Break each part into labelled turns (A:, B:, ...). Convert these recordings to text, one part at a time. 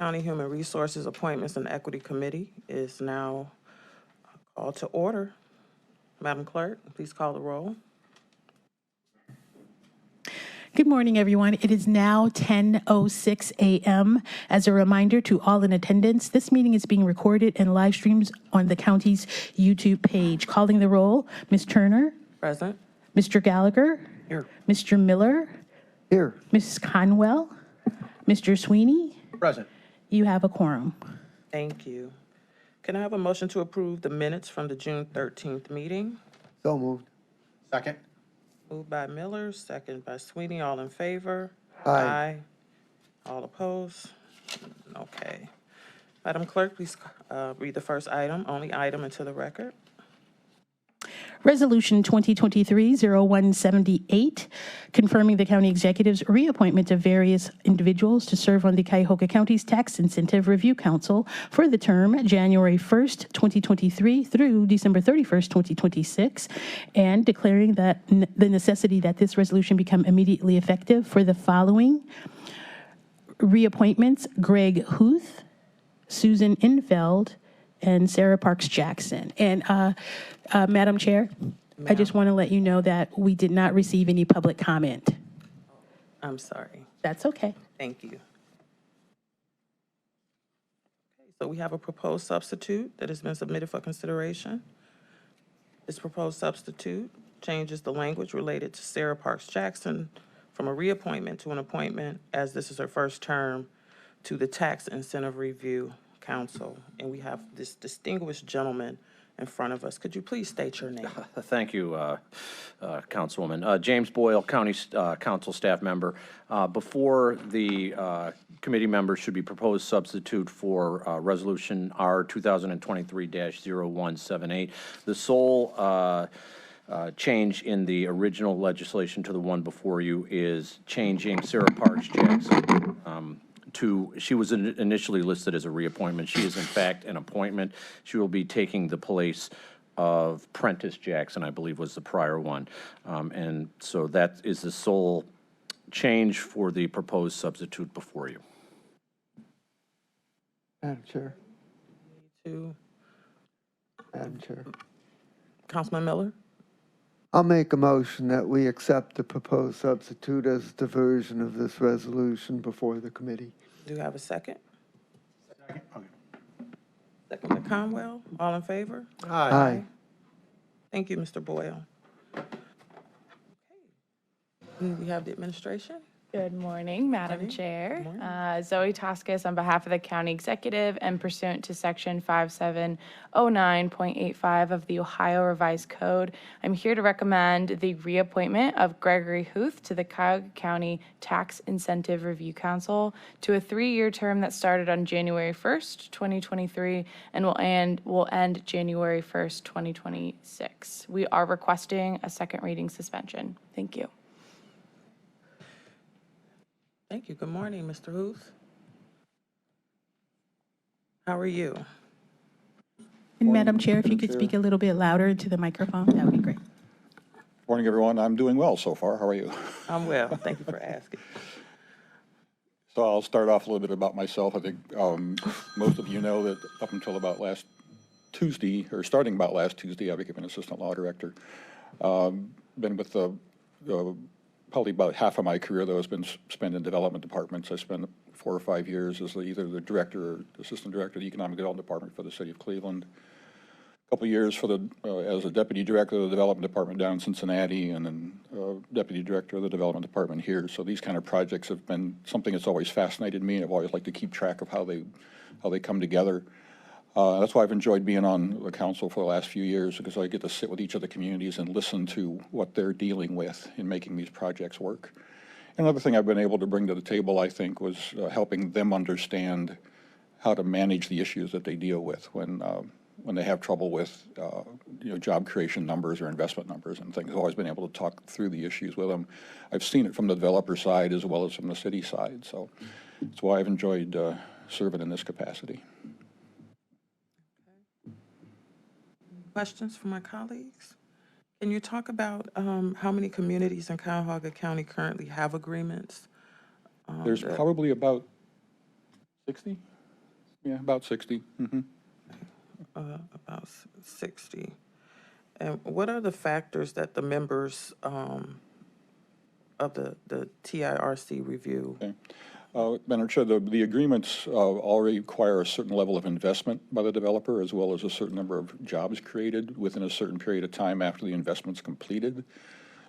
A: County Human Resources Appointments and Equity Committee is now called to order. Madam Clerk, please call the roll.
B: Good morning, everyone. It is now 10:06 a.m. As a reminder to all in attendance, this meeting is being recorded and live streamed on the county's YouTube page. Calling the roll, Ms. Turner,
A: Present.
B: Mr. Gallagher,
A: Here.
B: Mr. Miller,
C: Here.
B: Mrs. Conwell, Mr. Sweeney.
C: Present.
B: You have a quorum.
A: Thank you. Can I have a motion to approve the minutes from the June 13th meeting?
C: So moved. Second.
A: Moved by Miller, second by Sweeney. All in favor?
C: Aye.
A: All opposed? Okay. Madam Clerk, please read the first item, only item, into the record.
B: Resolution 2023-0178, confirming the county executive's reappointment of various individuals to serve on the Cuyahoga County's Tax Incentive Review Council for the term January 1st, 2023 through December 31st, 2026, and declaring that the necessity that this resolution become immediately effective for the following reappointments: Greg Huth, Susan Infeld, and Sarah Parks Jackson. And Madam Chair, I just want to let you know that we did not receive any public comment.
A: I'm sorry.
B: That's okay.
A: Thank you. Okay, so we have a proposed substitute that has been submitted for consideration. This proposed substitute changes the language related to Sarah Parks Jackson from a reappointment to an appointment, as this is her first term, to the Tax Incentive Review Council. And we have this distinguished gentleman in front of us. Could you please state your name?
D: Thank you, Councilwoman. James Boyle, County Council staff member. Before the committee members should be proposed substitute for Resolution R 2023-0178. The sole change in the original legislation to the one before you is changing Sarah Parks Jackson she was initially listed as a reappointment. She is in fact an appointment. She will be taking the place of Prentice Jackson, I believe was the prior one. And so that is the sole change for the proposed substitute before you.
C: Madam Chair.
A: Madam
C: Chair.
A: Councilman Miller?
C: I'll make a motion that we accept the proposed substitute as the version of this resolution before the committee.
A: Do you have a second? Second by Conwell. All in favor?
C: Aye.
A: Thank you, Mr. Boyle. Okay. We have the administration.
E: Good morning, Madam
A: Morning.
E: Chair.
A: Good morning.
E: Zoe Toscas on behalf of the County Executive and pursuant to Section 5709.85 of the Ohio Revised Code, I'm here to recommend the reappointment of Gregory Huth to the Cuyahoga County Tax Incentive Review Council to a 3-year term that started on January 1st, 2023 and will end January 1st, 2026. We are requesting a second reading suspension. Thank you.
A: Thank you. Good morning, Mr. Huth. How are you?
B: And Madam Chair, if you could speak a little bit louder into the microphone, that would be great.
F: Morning, everyone. I'm doing well so far. How are you?
A: I'm well. Thank you for asking.
F: So I'll start off a little bit about myself. I think most of you know that up until about last Tuesday, or starting about last Tuesday, I became an assistant law director. Been with the probably about half of my career, though, has been spent in development departments. I spent 4 or 5 years as either the director or assistant director of the Economic Development Department for the city of Cleveland. A couple of years for as a deputy director of the development department down in Cincinnati, and then deputy director of the development department here. So these kind of projects have been something that's always fascinated me. I've always liked to keep track of how they come together. That's why I've enjoyed being on the council for the last few years, because I get to sit with each of the communities and listen to what they're dealing with in making these projects work. Another thing I've been able to bring to the table, I think, was helping them understand how to manage the issues that they deal with when they have trouble with job creation numbers or investment numbers and things. I've always been able to talk through the issues with them. I've seen it from the developer side as well as from the city side. So that's why I've enjoyed serving in this capacity.
A: Questions from my colleagues? Can you talk about how many communities in Cuyahoga County currently have agreements?
F: There's probably about 60. Yeah, about 60.
A: About 60. And what are the factors that the members of the TIRC review?
F: Okay. Madam Chair, the agreements already require a certain level of investment by the developer, as well as a certain number of jobs created within a certain period of time after the investment's completed.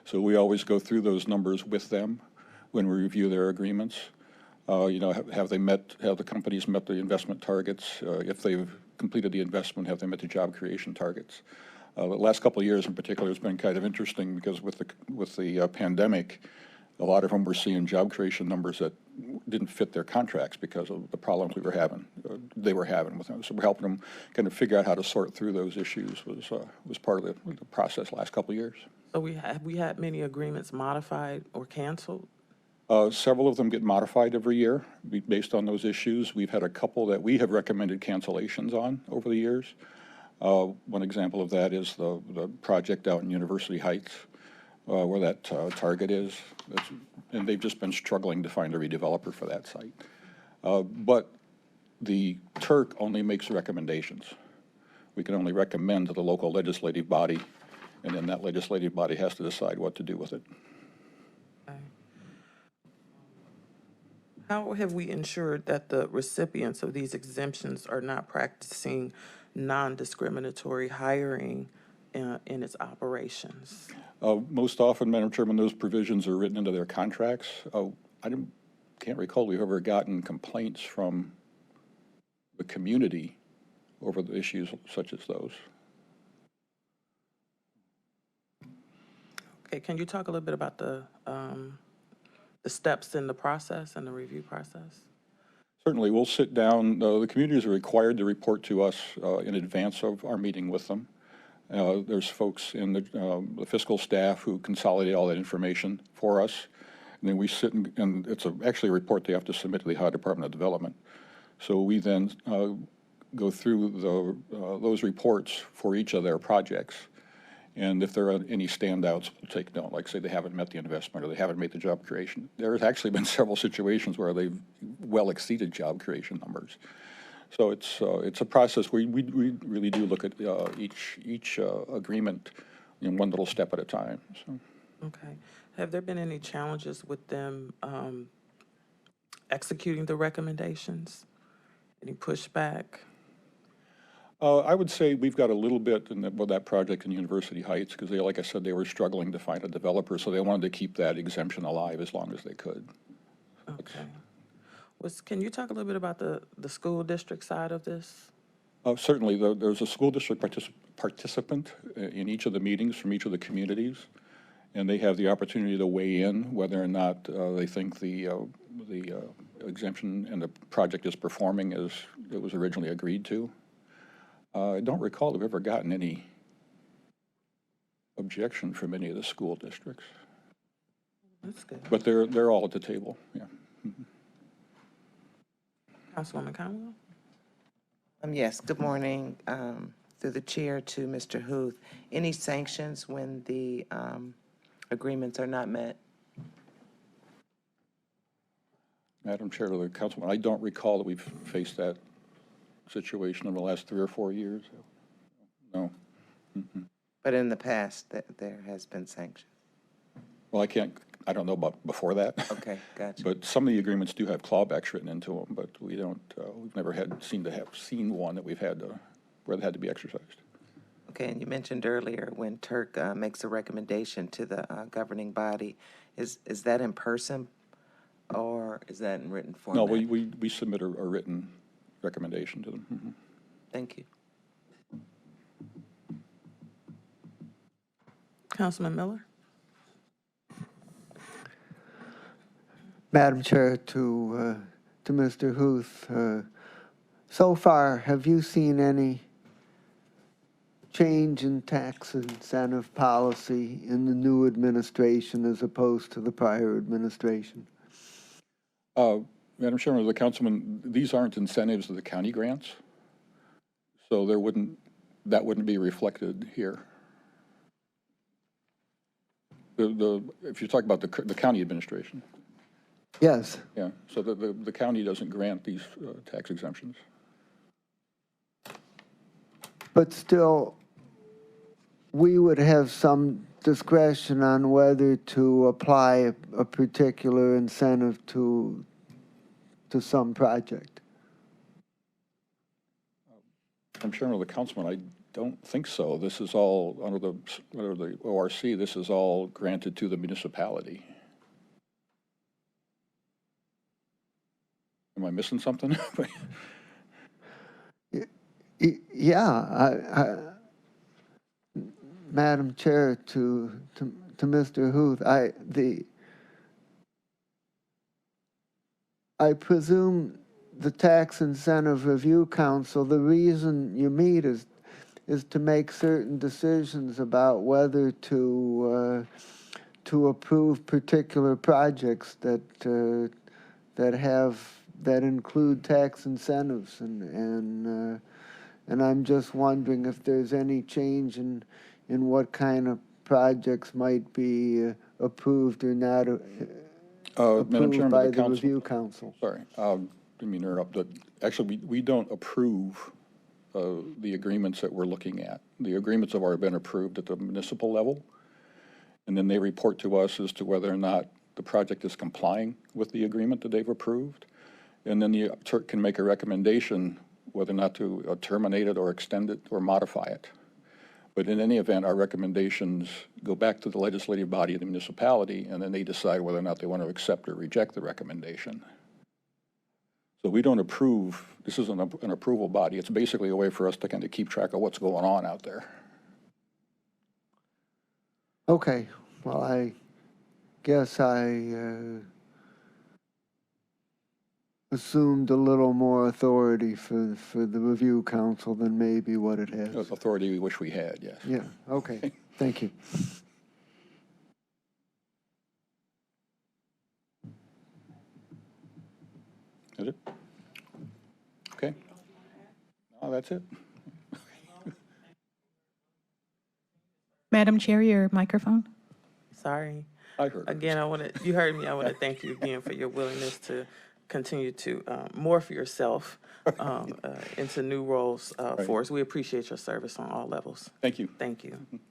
F: So we always go through those numbers with them when we review their agreements. You know, have the companies met the investment targets? If they've completed the investment, have they met the job creation targets? The last couple of years in particular has been kind of interesting because with the pandemic, a lot of them were seeing job creation numbers that didn't fit their contracts because of the problems they were having with them. So we're helping them kind of figure out how to sort through those issues was part of the process last couple of years.
A: So we had many agreements modified or canceled?
F: Several of them get modified every year based on those issues. We've had a couple that we have recommended cancellations on over the years. One example of that is the project out in University Heights, where that target is. And they've just been struggling to find a redeveloper for that site. But the Turk only makes recommendations. We can only recommend to the local legislative body, and then that legislative body has to decide what to do with it.
A: Okay. How have we ensured that the recipients of these exemptions are not practicing non-discriminatory hiring in its operations?
F: Most often, Madam Chairman, those provisions are written into their contracts. Can't recall we've ever gotten complaints from the community over the issues such as those.
A: Okay, can you talk a little bit about the steps in the process and the review process?
F: Certainly, we'll sit down. The communities are required to report to us in advance of our meeting with them. There's folks in the fiscal staff who consolidate all that information for us. And then we sit and it's actually a report they have to submit to the Ohio Department of Development. So we then go through those reports for each of their projects. And if there are any standouts, we'll take note, like say they haven't met the investment or they haven't made the job creation. There's actually been several situations where they've well exceeded job creation numbers. So it's a process where we really do look at each agreement in one little step at a time. So.
A: Okay. Have there been any challenges with them executing the recommendations? Any pushback?
F: I would say we've got a little bit with that project in University Heights because they, like I said, they were struggling to find a developer, so they wanted to keep that exemption alive as long as they could.
A: Okay. Can you talk a little bit about the school district side of this?
F: Certainly, there's a school district participant in each of the meetings from each of the communities, and they have the opportunity to weigh in whether or not they think the exemption and the project is performing as it was originally agreed to. I don't recall that we've ever gotten any objection from any of the school districts.
A: That's good.
F: But they're all at the table, yeah.
A: Councilwoman Conwell?
G: Yes, good morning. Through the chair to Mr. Huth. Any sanctions when the agreements are not met?
F: Madam Chair to the Councilman, I don't recall that we've faced that situation in the last 3 or 4 years. No.
G: But in the past, there has been sanctions.
F: Well, I don't know about before that.
G: Okay, gotcha.
F: But some of the agreements do have clawbacks written into them, but we don't, we've never seen one that we've had where it had to be exercised.
G: Okay, and you mentioned earlier when Turk makes a recommendation to the governing body, is that in person or is that in written format?
F: No, we submit a written recommendation to them. Mm-hmm.
G: Thank you.
A: Councilman Miller?
C: Madam Chair, to Mr. Huth, so far, have you seen any change in tax incentive policy in the new administration as opposed to the prior administration?
F: Madam Chairman, the Councilman, these aren't incentives of the county grants, so that wouldn't be reflected here. If you're talking about the county administration.
C: Yes.
F: Yeah, so the county doesn't grant these tax exemptions.
C: but still, we would have some discretion on whether to apply a particular incentive to some project.
F: I'm Chairman of the Councilman, I don't think so. This is all, under the ORC, this is all granted to the municipality. Am I missing something?
C: Yeah, Madam Chair, to Mr. Huth, I presume the Tax Incentive Review Council, the reason you meet is to make certain decisions about whether to approve particular projects that include tax incentives, and I'm just wondering if there's any change in what kind of projects might be approved or not
F: Madam
C: approved
F: Chairman
C: by
F: of the
C: the
F: Council.
C: Review Council.
F: Sorry, didn't mean to interrupt, but actually, we don't approve the agreements that we're looking at. The agreements have already been approved at the municipal level, and then they report to us as to whether or not the project is complying with the agreement that they've approved. And then the TURC can make a recommendation whether or not to terminate it or extend it or modify it. But in any event, our recommendations go back to the legislative body of the municipality, and then they decide whether or not they want to accept or reject the recommendation. So we don't approve, this isn't an approval body. It's basically a way for us to kind of keep track of what's going on out there.
C: Okay, well, I guess I assumed a little more authority for the Review Council than maybe what it has.
F: Authority we wish we had, yes.
C: Yeah, okay, thank you.
F: Is it? Okay. No, that's it.
H: Madam Chair, your microphone.
A: Sorry.
F: I heard.
A: Again, you heard me. I want to thank you again for your willingness to continue to morph yourself into new roles for us. We appreciate your service on all levels.
F: Thank you.
A: Thank you. Okay.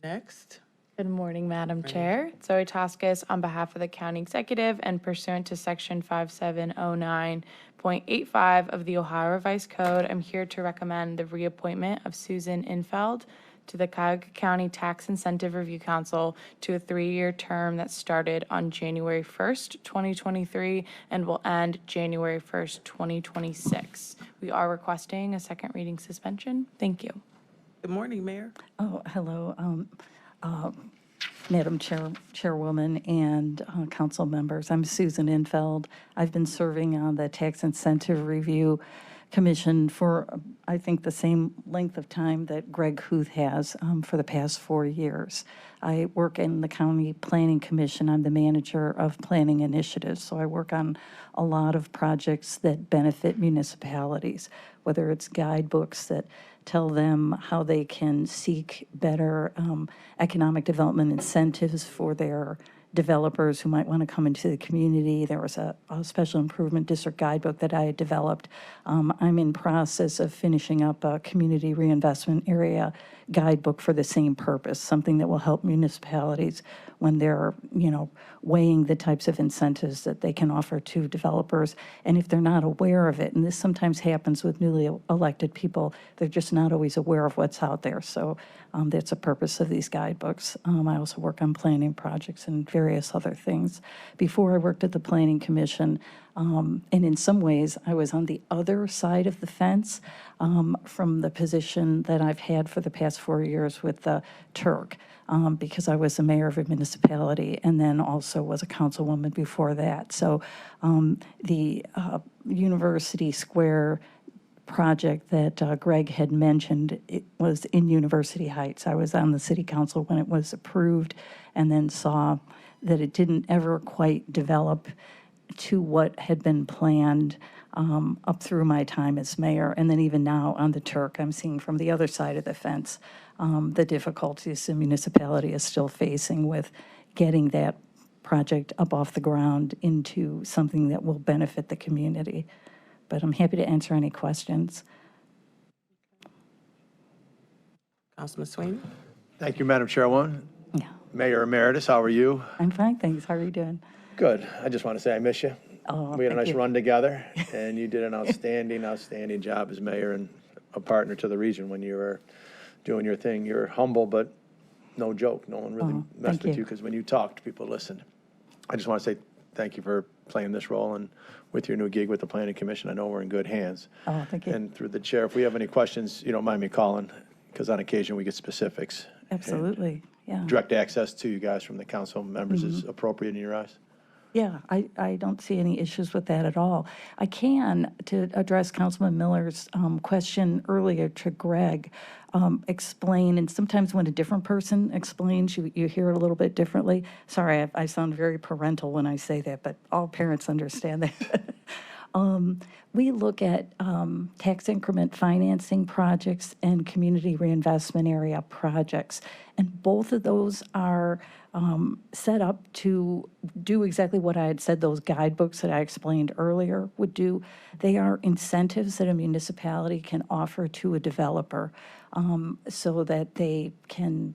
A: Next.
E: Good morning, Madam Chair. Zoe Toscas on behalf of the County Executive and pursuant to Section 5709.85 of the Ohio Revised Code, I'm here to recommend the reappointment of Susan Infeld to the Cuyahoga County Tax Incentive Review Council to a 3-year term that started on January 1st, 2023 and will end January 1st, 2026. We are requesting a second reading suspension. Thank you.
A: Good morning, Mayor.
H: Oh, hello, Madam Chairwoman and council members. I'm Susan Infeld. I've been serving on the Tax Incentive Review Commission for, I think, the same length of time that Greg Huth has for the past 4 years. I work in the County Planning Commission. I'm the manager of planning initiatives, so I work on a lot of projects that benefit municipalities, whether it's guidebooks that tell them how they can seek better economic development incentives for their developers who might want to come into the community. There was a special improvement district guidebook that I had developed. I'm in process of finishing up a community reinvestment area guidebook for the same purpose, something that will help municipalities when they're, weighing the types of incentives that they can offer to developers. And if they're not aware of it, and this sometimes happens with newly elected people, they're just not always aware of what's out there. So that's the purpose of these guidebooks. I also work on planning projects and various other things. Before I worked at the Planning Commission, and in some ways I was on the other side of the fence from the position that I've had for the past 4 years with the TURC. Because I was the mayor of a municipality and then also was a councilwoman before that. So the University Square project that Greg had mentioned, it was in University Heights. I was on the city council when it was approved and then saw that it didn't ever quite develop to what had been planned up through my time as mayor. And then even now on the TURC, I'm seeing from the other side of the fence the difficulties the municipality is still facing with getting that project up off the ground into something that will benefit the community. But I'm happy to answer any questions.
A: Councilman Sweeney?
I: Thank you, Madam Chairwoman.
H: Yeah,
I: Mayor Emeritus, how are you?
H: I'm fine, thanks. How are you doing?
I: Good. I just want to say I miss you.
H: Oh,
I: We had a
H: thank
I: nice
H: you.
I: run together, and you did an outstanding job as mayor and a partner to the region when you were doing your thing. You're humble, but no joke. No one really
H: Oh,
I: messed
H: thank
I: with
H: you.
I: you because when you talked, people listened. I just want to say thank you for playing this role, and with your new gig with the Planning Commission, I know we're in good hands.
H: Oh, thank you.
I: And through the chair, if we have any questions, you don't mind me calling, because on occasion we get specifics.
H: Absolutely, yeah.
I: Direct access to you guys from the council members is
H: Mm-hmm.
I: appropriate in your eyes?
H: Yeah, I don't see any issues with that at all. I can, to address Councilman Miller's question earlier to Greg, explain, and sometimes when a different person explains, you hear it a little bit differently. Sorry, I sound very parental when I say that, but all parents understand that. We look at tax increment financing projects and community reinvestment area projects. And both of those are set up to do exactly what I had said those guidebooks that I explained earlier would do. They are incentives that a municipality can offer to a developer so that they can,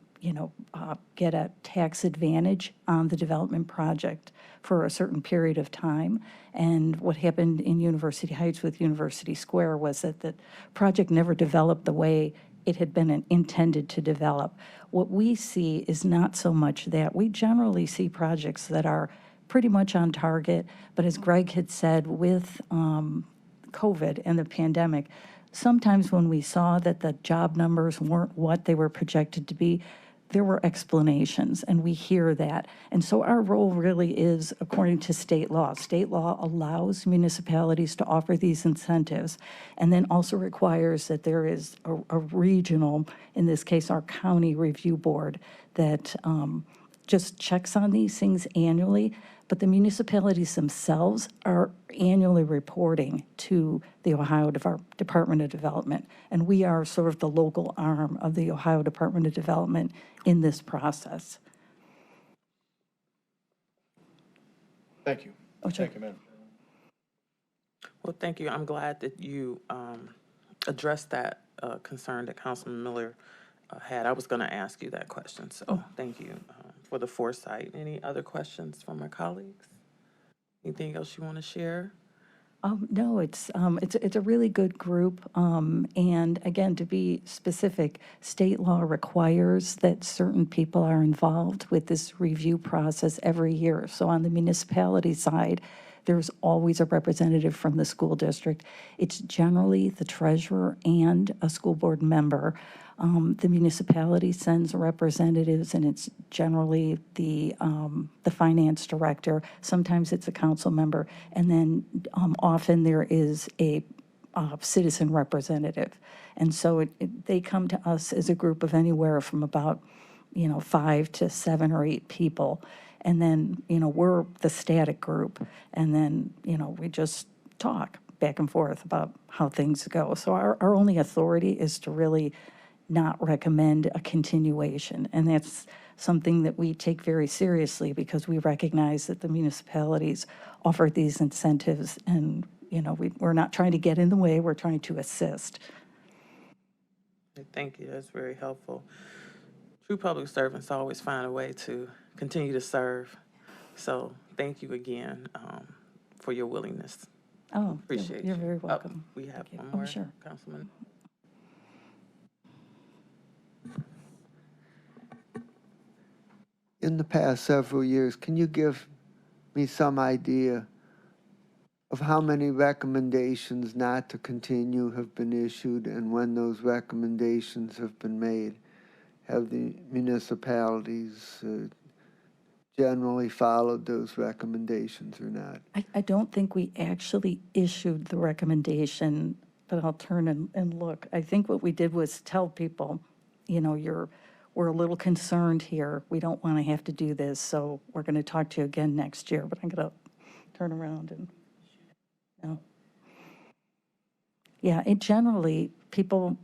H: get a tax advantage on the development project for a certain period of time. And what happened in University Heights with University Square was that the project never developed the way it had been intended to develop. What we see is not so much that. We generally see projects that are pretty much on target, but as Greg had said, with COVID and the pandemic, sometimes when we saw that the job numbers weren't what they were projected to be, there were explanations, and we hear that. And so our role really is according to state law. State law allows municipalities to offer these incentives, and then also requires that there is a regional, in this case, our county review board, that just checks on these things annually. But the municipalities themselves are annually reporting to the Ohio Department of Development. And we are sort of the local arm of the Ohio Department of Development in this process.
I: Thank you.
H: Oh, sure.
I: Thank you, Madam.
A: Well, thank you. I'm glad that you addressed that concern that Councilman Miller had. I was going to ask you that question, so thank you for the foresight. Any other questions from my colleagues? Anything else you want to share?
H: No, it's a really good group. And again, to be specific, state law requires that certain people are involved with this review process every year. So on the municipality side, there's always a representative from the school district. It's generally the treasurer and a school board member. The municipality sends representatives, and it's generally the finance director. Sometimes it's a council member, and then often there is a citizen representative. And so they come to us as a group of anywhere from about 5 to 7 or 8 people. And then, we're the static group. And then, we just talk back and forth about how things go. So our only authority is to really not recommend a continuation. And that's something that we take very seriously because we recognize that the municipalities offer these incentives. And, we're not trying to get in the way, we're trying to assist.
A: Thank you. That's very helpful. True public servants always find a way to continue to serve. So thank you again for your willingness.
H: Oh,
A: Appreciate
H: you're
A: you.
H: very
A: Oh,
H: welcome.
A: we have
H: Thank you.
A: one
H: Oh,
A: more,
H: sure.
A: Councilman.
C: In the past several years, can you give me some idea of how many recommendations not to continue have been issued and when those recommendations have been made? Have the municipalities generally followed those recommendations or not?
H: I don't think we actually issued the recommendation, but I'll turn and look. I think what we did was tell people, we're a little concerned here. We don't want to have to do this, so we're going to talk to you again next year. But I'm going to turn around and, yeah, generally, people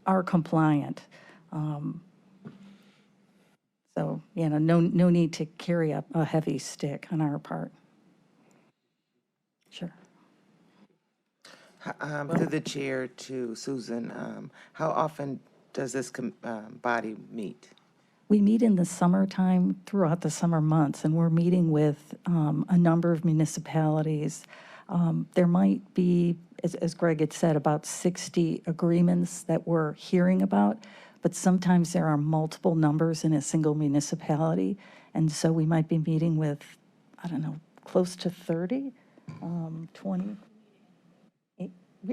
H: are compliant. So, no need to carry a heavy stick on our part. Sure.
G: Through the chair to Susan, how often does this body meet?
H: We meet in the summertime throughout the summer months, and we're meeting with a number of municipalities. There might be, as Greg had said, about 60 agreements that we're hearing about, but sometimes there are multiple numbers in a single municipality. And so we might be meeting with, I don't know, close to 30, 20.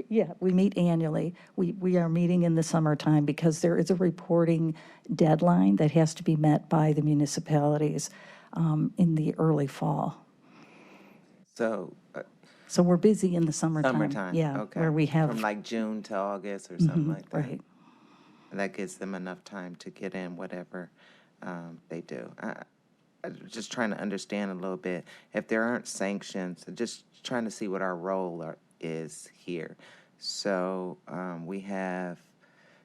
H: Yeah, we meet annually. We are meeting in the summertime because there is a reporting deadline that has to be met by the municipalities in the early fall.
G: So,
H: So we're busy in the summertime.
G: summertime?
H: Yeah,
G: Okay.
H: where we have.
G: From like June to August or something like that?
H: Right.
G: And that gives them enough time to get in whatever they do. I'm just trying to understand a little bit. If there aren't sanctions, just trying to see what our role is here. So we have,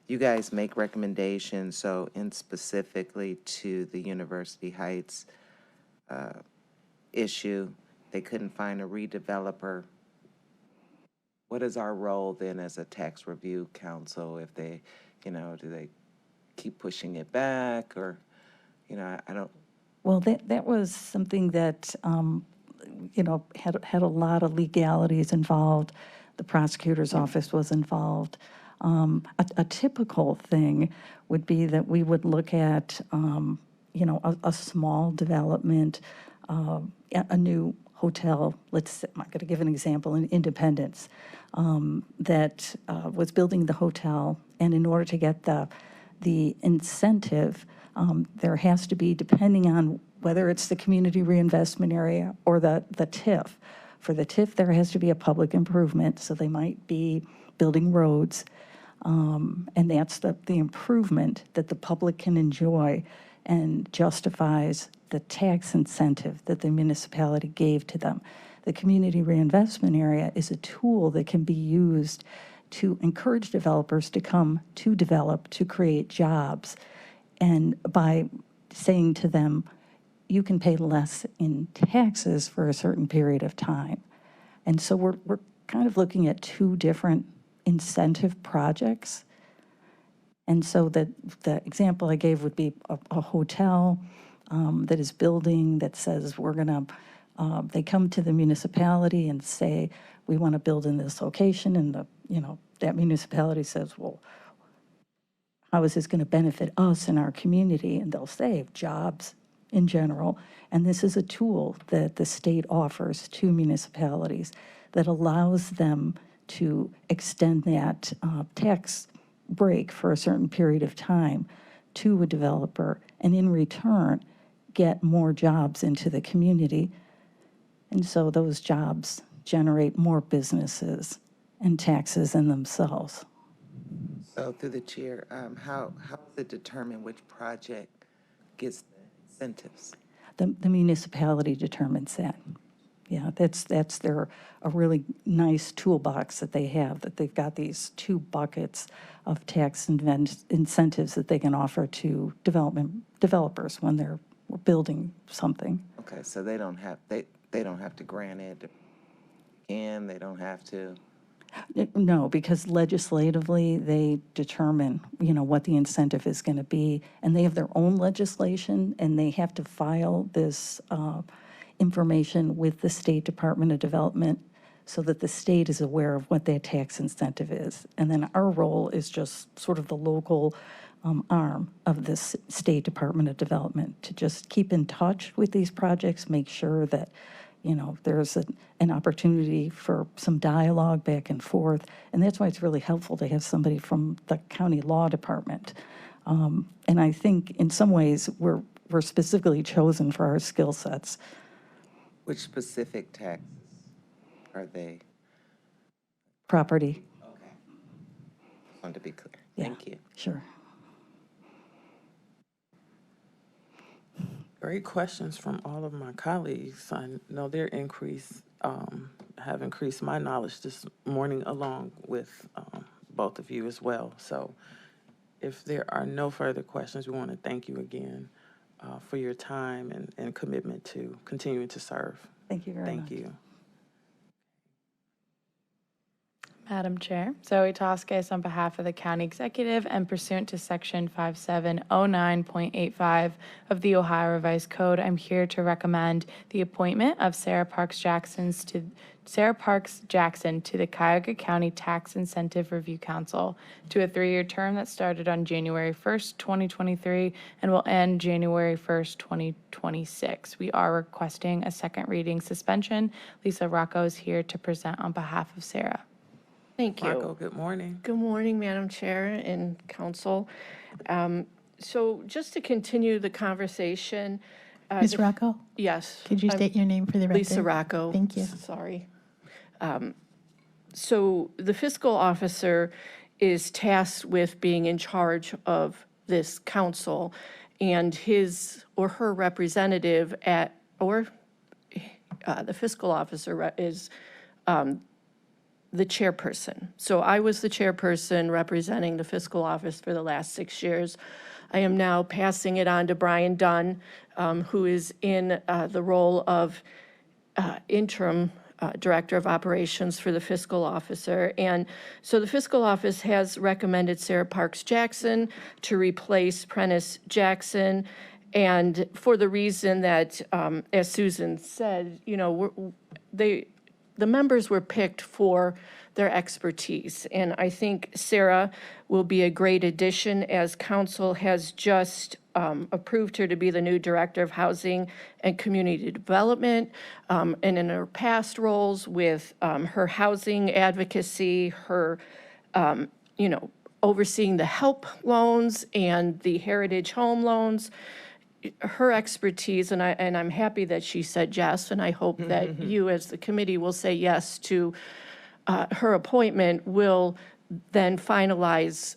G: you guys make recommendations, so in specifically to the University Heights issue, they couldn't find a redeveloper. What is our role then as a tax review council if they, do they keep pushing it back or, I don't.
H: Well, that was something that, had a lot of legalities involved. The prosecutor's office was involved. A typical thing would be that we would look at, a small development, a new hotel. I'm going to give an example, in Independence, that was building the hotel. And in order to get the incentive, there has to be, depending on whether it's the community reinvestment area or the TIF. For the TIF, there has to be a public improvement, so they might be building roads. And that's the improvement that the public can enjoy and justifies the tax incentive that the municipality gave to them. The community reinvestment area is a tool that can be used to encourage developers to come to develop, to create jobs. And by saying to them, you can pay less in taxes for a certain period of time. And so we're kind of looking at two different incentive projects. And so the example I gave would be a hotel that is building that says we're going to, they come to the municipality and say, we want to build in this location. And that municipality says, well, how is this going to benefit us and our community? And they'll say jobs in general. And this is a tool that the state offers to municipalities that allows them to extend that tax break for a certain period of time to a developer, and in return, get more jobs into the community. And so those jobs generate more businesses and taxes in themselves.
G: So through the chair, how is it determined which project gets the incentives?
H: The municipality determines that. Yeah, that's a really nice toolbox that they have, that they've got these two buckets of tax incentives that they can offer to developers when they're building something.
G: Okay, so they don't have to grant it, and they don't have to.
H: No, because legislatively, they determine, what the incentive is going to be, and they have their own legislation, and they have to file this information with the State Department of Development so that the state is aware of what that tax incentive is. And then our role is just sort of the local arm of this State Department of Development to just keep in touch with these projects, make sure that there's an opportunity for some dialogue back and forth. And that's why it's really helpful to have somebody from the county law department. And I think in some ways we're specifically chosen for our skill sets.
G: Which specific taxes are they?
H: Property.
G: Okay. Want to be clear.
H: Yeah,
G: Thank you.
H: sure.
A: Great questions from all of my colleagues. I know their have increased my knowledge this morning along with both of you as well. So if there are no further questions, we want to thank you again for your time and commitment to continuing to serve.
H: Thank you very much.
A: Thank you.
E: Madam Chair, Zoe Toscas on behalf of the County Executive and pursuant to Section 5709.85 of the Ohio Revised Code, I'm here to recommend the appointment of Sarah Parks Jackson to the Cuyahoga County Tax Incentive Review Council to a 3-year term that started on January 1st, 2023, and will end January 1st, 2026. We are requesting a second reading suspension. Lisa Rocco is here to present on behalf of Sarah.
J: Thank you.
A: Marco, good morning.
J: Good morning, Madam Chair and Council. So just to continue the conversation.
B: Ms. Rocco,
J: Yes.
B: could you
J: I'm
B: state your name for the record?
J: Lisa Rocco.
B: Thank you.
J: Sorry. So the fiscal officer is tasked with being in charge of this council, and his or her representative the fiscal officer is the chairperson. So I was the chairperson representing the fiscal office for the last 6 years. I am now passing it on to Brian Dunn, who is in the role of interim Director of Operations for the fiscal officer. And so the fiscal office has recommended Sarah Parks Jackson to replace Prentice Jackson. And for the reason that, as Susan said, you know, the members were picked for their expertise. And I think Sarah will be a great addition, as council has just approved her to be the new Director of Housing and Community Development. And in her past roles with her housing advocacy, her, overseeing the HELP loans and the Heritage Home loans, her expertise, and I'm happy that she said yes, and I hope that you as the committee will say yes to her appointment, will then finalize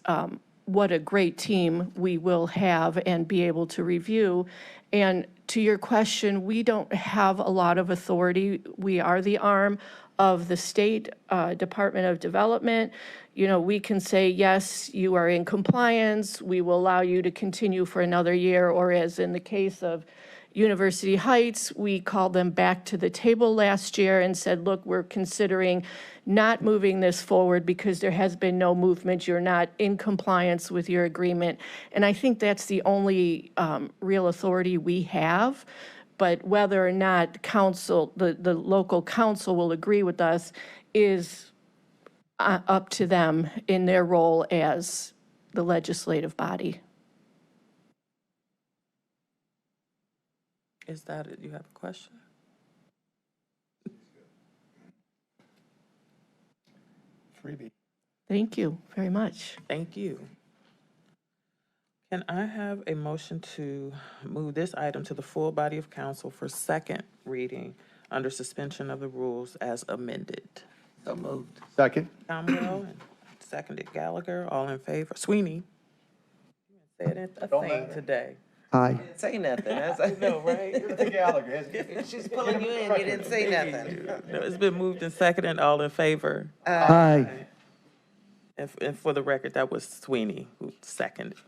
J: what a great team we will have and be able to review. And to your question, we don't have a lot of authority. We are the arm of the State Department of Development. You know, we can say, yes, you are in compliance, we will allow you to continue for another year, or as in the case of University Heights, we called them back to the table last year and said, look, we're considering not moving this forward because there has been no movement. You're not in compliance with your agreement. And I think that's the only real authority we have. But whether or not council, the local council will agree with us is up to them in their role as the legislative body.
A: Is that it? You have a question?
I: Freebie.
J: Thank you very much.
A: Thank you. Can I have a motion to move this item to the full body of council for second reading under suspension of the rules as amended?
G: So moved.
I: Second.
A: Cromwell and seconded Gallagher, all in favor. Sweeney? You said it a thing today.
C: Aye.
G: Say nothing.
A: No, right?
G: She's pulling you in, you didn't say nothing.
A: No, it's been moved and seconded, all in favor.
C: Aye.
A: And for the record, that was Sweeney who seconded.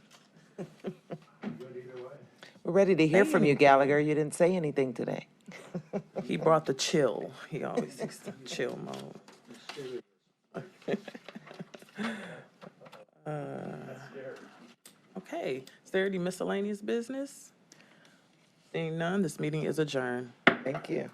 G: We're ready to hear from you, Gallagher. You didn't say anything today.
A: He brought the chill. He always seeks the chill mode. Okay, is there any miscellaneous business? Seeing none, this meeting is adjourned.
G: Thank you.